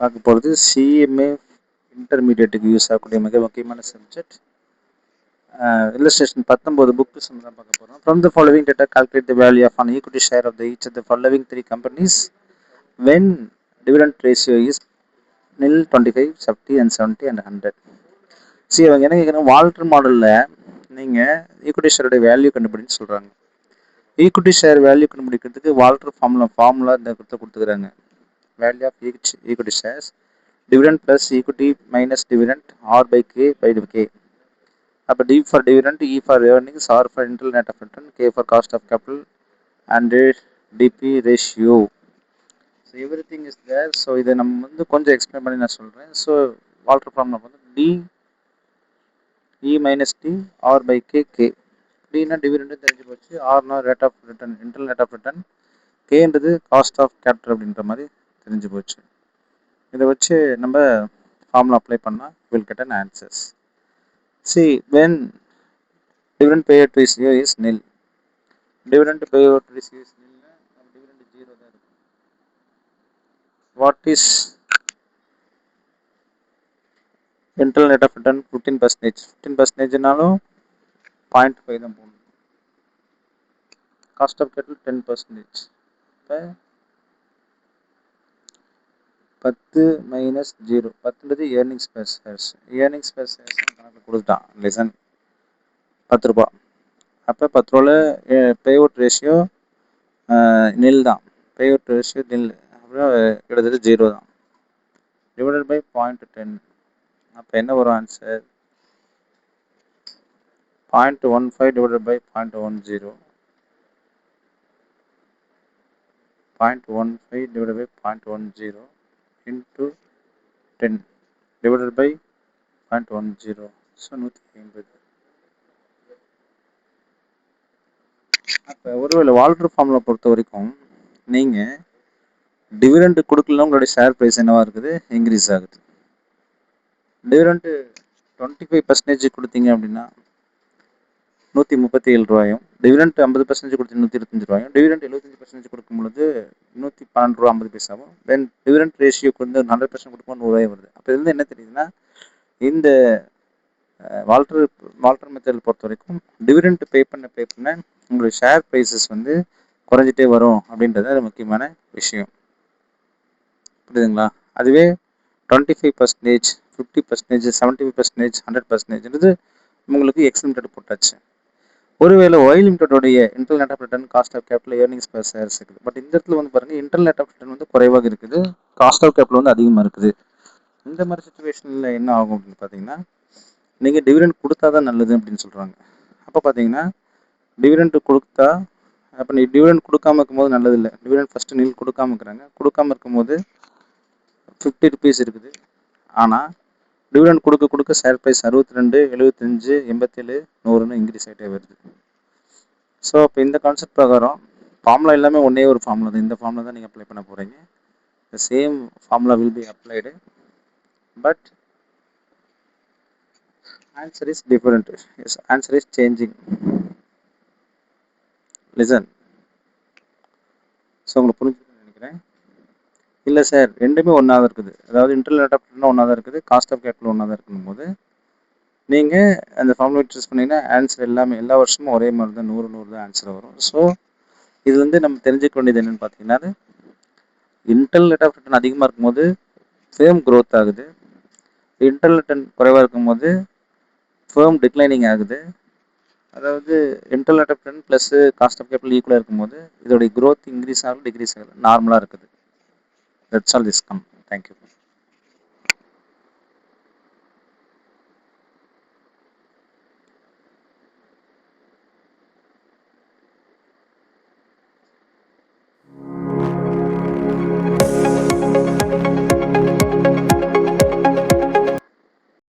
பார்க்க போகிறது CMA இன்டர்மீடியட்டுக்கு use ஆகக்கூடிய மிக முக்கியமான சப்ஜெக்ட். இல்லஸ்ட்ரேஷன் 19 புக்கு தான் பார்க்க போகிறோம். From the following data calculate the value of an equity share of the each of the following 3 companies when dividend ratio is nil, 25, 70 and 70 and 100. சரி, அவங்க என்ன கேட்குறாங்க, வால்டர் மாடலில் நீங்கள் ஈக்விட்டி ஷேரோட வேல்யூ கண்டுபிடின்னு சொல்கிறாங்க. ஈக்விட்டி ஷேர் வேல்யூ கண்டுபிடிக்கிறதுக்கு Walter formula இந்த கொடுத்துக்கிறாங்க. Value of equity shares dividend plus equity minus dividend R by K by K. அப்போ D for dividend, E for earnings, R for internal rate of return, K for cost of capital and DP ratio. So everything is there. So இதை நம்ம வந்து கொஞ்சம் explain பண்ணி நான் சொல்கிறேன். So Walter formula வந்து D E minus D R by K K. Dனா dividend தெரிஞ்சு போச்சு, ஆர்னா rate of return, internal rate of return, கேன்றது காஸ்ட் ஆஃப் கேபிட்டல் அப்படின்ற மாதிரி தெரிஞ்சு போச்சு. இதை வச்சு நம்ம ஃபார்முலா அப்ளை பண்ணால் will get an answers. See, when dividend payout ratio is nil, dividend payout ratio is nil, dividend 0 தான் இருக்கும். What is internal rate of return? 15%. 15%னாலும் 0.5 தான் போகணும். Cost of capital 10%. இப்போ 10 minus 0, 10ன்றது earnings per shares. earnings per shares கணக்கு கொடுத்துட்டான், lesson 10 ரூபா. அப்போ 10 ரூபாவில் payout ratio நில் தான், பேஅவுட் ரேஷியோ நில், அப்புறம் கிட்டத்தட்ட 0 தான், டிவைடட் பை 0.10. அப்போ என்ன வரும் answer? 0.15 divided by 0.10, 0.15 divided by 0.10 into 10 divided by 0.10. So 150. அப்போ ஒருவேளை வால்டர் ஃபார்முலா பொறுத்த வரைக்கும் நீங்கள் டிவிடெண்ட் கொடுக்கலாம், உங்களுடைய ஷேர் ப்ரைஸ் என்னவா இருக்குது, இன்க்ரீஸ் ஆகுது. டிவிடெண்ட் 25% கொடுத்தீங்க அப்படின்னா 137 ரூபாயும், டிவிடெண்ட் 50% கொடுத்து 125 ரூபாயும், டிவிடெண்ட் 75% கொடுக்கும் பொழுது 112 ரூபா 50 பைசாவும், தென் டிவிடெண்ட் ரேஷியோக்கு வந்து 100% கொடுக்கும்போது 100 ரூபாய் வருது. அப்போ இதுலேருந்து என்ன தெரியுதுன்னா, இந்த வால்டர் மெத்தட் பொறுத்த வரைக்கும் டிவிடெண்ட் பே பண்ண உங்களுடைய ஷேர் ப்ரைஸஸ் வந்து குறைஞ்சிட்டே வரும் அப்படின்றது அது முக்கியமான விஷயம். புரியுதுங்களா? அதுவே 25%, 50%, 75%, 100%ன்றது உங்களுக்கு எக்ஸ் லிமிடெட் போட்டாச்சு. ஒருவேளை ஒய் லிமிடெடோடைய internal rate of return, cost of capital, earnings per shares இருக்குது. பட் இந்த இடத்துல வந்து பாருங்கள், இன்டர்னல் ரேட் ஆஃப் ரிட்டர்ன் வந்து குறைவாக இருக்குது, காஸ்ட் ஆஃப் கேபிட்டல் வந்து அதிகமாக இருக்குது. இந்த மாதிரி சுச்சுவேஷனில் என்ன ஆகும் அப்படின்னு பார்த்தீங்கன்னா, நீங்கள் டிவிடெண்ட் கொடுத்தா தான் நல்லது அப்படின்னு சொல்கிறாங்க. அப்போ பார்த்தீங்கன்னா டிவிடெண்ட் கொடுத்தா, அப்போ நீ டிவிடெண்ட் கொடுக்காம இருக்கும்போது நல்லது இல்லை. டிவிடெண்ட் ஃபஸ்ட்டு நீல் கொடுக்காம இருக்கிறாங்க. கொடுக்காம இருக்கும்போது 50 rupees இருக்குது. ஆனால் டிவிடெண்ட் கொடுக்க ஷேர் ப்ரைஸ் 62, 75, 87, 100ன்னு இன்க்ரீஸ் ஆகிட்டே வருது. ஸோ இப்போ இந்த கான்செப்ட் பிரகாரம் ஃபார்முலா எல்லாமே ஒன்றே ஒரு ஃபார்முலா தான். இந்த ஃபார்முலா தான் நீங்கள் அப்ளை பண்ண போகிறீங்க. The same formula will be applied, but answer is different. Yes, answer is changing. Listen. So உங்களுக்கு புரிஞ்சுக்கணும்னு நினைக்கிறேன். இல்லை சார், ரெண்டுமே ஒன்றா தான் இருக்குது, அதாவது இன்டர்னல் ரேட் ஆஃப் ரிட்டர்ன் ஒன்றா தான் இருக்குது, காஸ்ட் ஆஃப் கேபிட்டல் ஒன்றா தான் இருக்கும் போது நீங்கள் அந்த ஃபார்முலா சூஸ் பண்ணிங்கன்னா ஆன்சர் எல்லாமே எல்லா வருஷமும் ஒரே மாதிரி தான், 100 தான் ஆன்சர் வரும். ஸோ இது வந்து நம்ம தெரிஞ்சுக்க வேண்டியது என்னென்னு பார்த்தீங்கன்னா, இன்டர்னல் ரேட் ஆஃப் ரிட்டர்ன் அதிகமாக இருக்கும்போது ஃபேம் க்ரோத் ஆகுது, இன்டர்னல் ரிட்டர்ன் குறைவாக இருக்கும்போது ஃபேம் டிக்ளைனிங் ஆகுது. அதாவது internal rate of return plus cost of capital ஈக்குவலாக இருக்கும்போது இதோடைய க்ரோத் இன்க்ரீஸ் ஆகும், டிக்ரீஸ் ஆகுது, நார்மலாக இருக்குது. That's all this come. Thank you.